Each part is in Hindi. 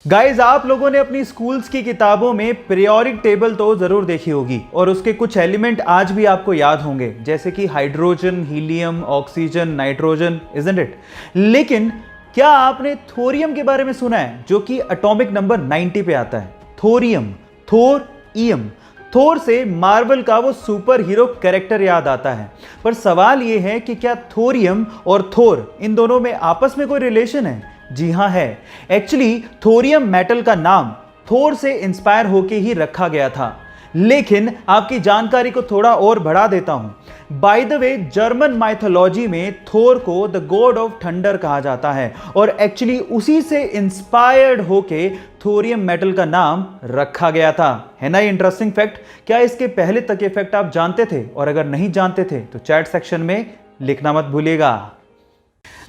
गाइज, आप लोगों ने अपनी स्कूल्स की किताबों में पीरियोडिक टेबल तो जरूर देखी होगी और उसके कुछ एलिमेंट आज भी आपको याद होंगे, जैसे कि hydrogen, helium, oxygen, nitrogen, isn't it. लेकिन क्या आपने थोरियम के बारे में सुना है, जो कि एटॉमिक नंबर 90 पे आता है? थोरियम, थोर ईयम। थोर से मार्वल का वो सुपर हीरो कैरेक्टर याद आता है, पर सवाल ये है कि क्या थोरियम और थोर इन दोनों में आपस में कोई रिलेशन है? जी हां, है। एक्चुअली थोरियम मेटल का नाम थोर से इंस्पायर होके ही रखा गया था। लेकिन आपकी जानकारी को थोड़ा और बढ़ा देता हूं। By the way, German mythology में थोर को द गॉड ऑफ थंडर कहा जाता है और एक्चुअली उसी से इंस्पायर्ड होके थोरियम मेटल का नाम रखा गया था। है ना ये इंटरेस्टिंग फैक्ट? क्या इसके पहले तक ये फैक्ट आप जानते थे? और अगर नहीं जानते थे तो चैट सेक्शन में लिखना मत भूलिएगा।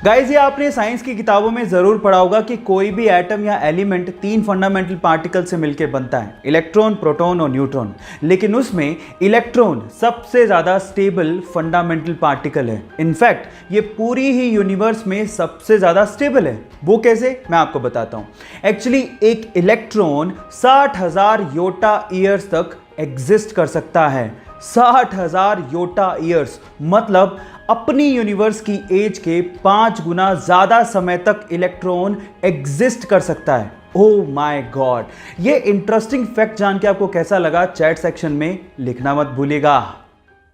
गाइस, ये आपने साइंस की किताबों में जरूर पढ़ा होगा कि कोई भी एटम या एलिमेंट 3 फंडामेंटल पार्टिकल से मिलकर बनता है, इलेक्ट्रॉन, प्रोटॉन और न्यूट्रॉन। लेकिन उसमें इलेक्ट्रॉन सबसे ज्यादा स्टेबल फंडामेंटल पार्टिकल है। इनफैक्ट ये पूरी ही यूनिवर्स में सबसे ज्यादा स्टेबल है। वो कैसे, मैं आपको बताता हूं। एक्चुअली एक इलेक्ट्रॉन 60,000 योटा ईयर्स तक एग्जिस्ट कर सकता है। 60,000 योटा ईयर्स मतलब अपनी यूनिवर्स की एज के 5 गुना ज्यादा समय तक इलेक्ट्रॉन एग्जिस्ट कर सकता है। Oh my God! ये इंटरेस्टिंग फैक्ट जान के आपको कैसा लगा, चैट सेक्शन में लिखना मत भूलिएगा।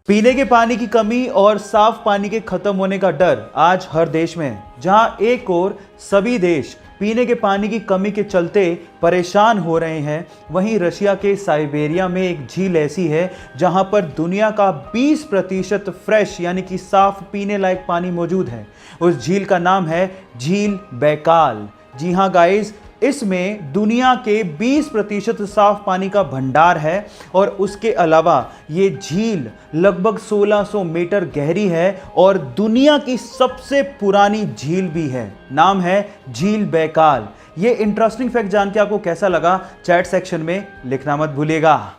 पीने के पानी की कमी और साफ पानी के खत्म होने का डर आज हर देश में है। जहां एक और सभी देश पीने के पानी की कमी के चलते परेशान हो रहे हैं, वहीं रशिया के साइबेरिया में एक झील ऐसी है जहां पर दुनिया का 20% फ्रेश यानी कि साफ पीने लायक पानी मौजूद है। उस झील का नाम है झील बैकाल। जी हाँ गाइस, इसमें दुनिया के 20% साफ पानी का भंडार है और उसके अलावा ये झील लगभग 1600 मीटर गहरी है और दुनिया की सबसे पुरानी झील भी है। नाम है झील बैकाल। ये इंटरेस्टिंग फैक्ट जान के आपको कैसा लगा, चैट सेक्शन में लिखना मत भूलिएगा।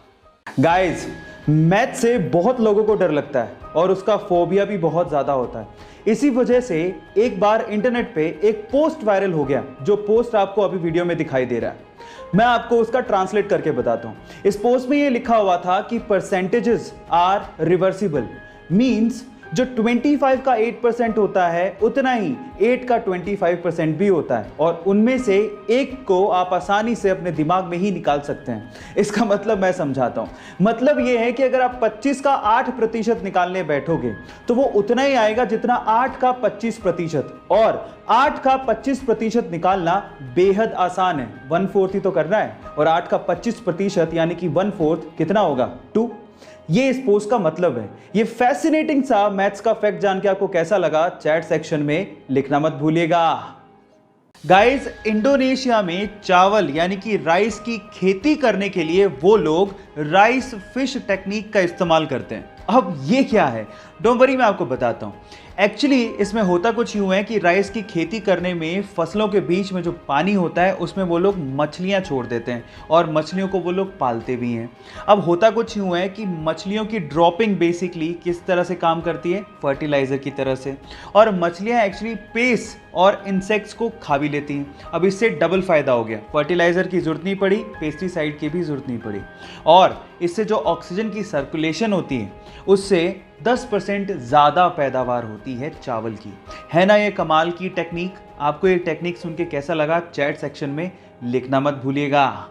गाइस, मैथ से बहुत लोगों को डर लगता है और उसका फोबिया भी बहुत ज्यादा होता है। इसी वजह से एक बार इंटरनेट पे एक पोस्ट वायरल हो गया, जो पोस्ट आपको अभी वीडियो में दिखाई दे रहा है। मैं आपको उसका ट्रांसलेट करके बताता हूं। इस पोस्ट में ये लिखा हुआ था कि परसेंटेजेस आर रिवर्सिबल, मींस जो 25 का 8% होता है उतना ही 8 का 25% भी होता है और उनमें से एक को आप आसानी से अपने दिमाग में ही निकाल सकते हैं। इसका मतलब मैं समझाता हूं। मतलब यह है कि अगर आप 25 का 8% निकालने बैठोगे तो वो उतना ही आएगा जितना 8 का 25%, और 8 का 25% निकालना बेहद आसान है। 1/4 ही तो करना है और 8 का 25% यानी कि 1/4 कितना होगा? 2। ये इस पोस्ट का मतलब है। ये फैसिनेटिंग सा मैथ्स का फैक्ट जान के आपको कैसा लगा, चैट सेक्शन में लिखना मत भूलिएगा। गाइस, इंडोनेशिया में चावल यानी कि राइस की खेती करने के लिए वो लोग राइस फिश टेक्निक का इस्तेमाल करते हैं। अब ये क्या है, डोंट वरी, मैं आपको बताता हूँ। एक्चुअली इसमें होता कुछ यूं है कि राइस की खेती करने में फसलों के बीच में जो पानी होता है उसमें वो लोग मछलियां छोड़ देते हैं और मछलियों को वो लोग पालते भी हैं। अब होता कुछ यूं है कि मछलियों की ड्रॉपिंग बेसिकली किस तरह से काम करती है, फर्टिलाइजर की तरह से, और मछलियां एक्चुअली पेस्ट और इंसेक्ट्स को खा भी लेती हैं। अब इससे डबल फायदा हो गया, फर्टिलाइजर की जरूरत नहीं पड़ी, पेस्टिसाइड की भी जरूरत नहीं पड़ी, और इससे जो ऑक्सीजन की सर्कुलेशन होती है उससे 10% ज़्यादा पैदावार होती है चावल की। है ना ये कमाल की टेक्निक? आपको ये टेक्निक सुन के कैसा लगा, चैट सेक्शन में लिखना मत भूलिएगा।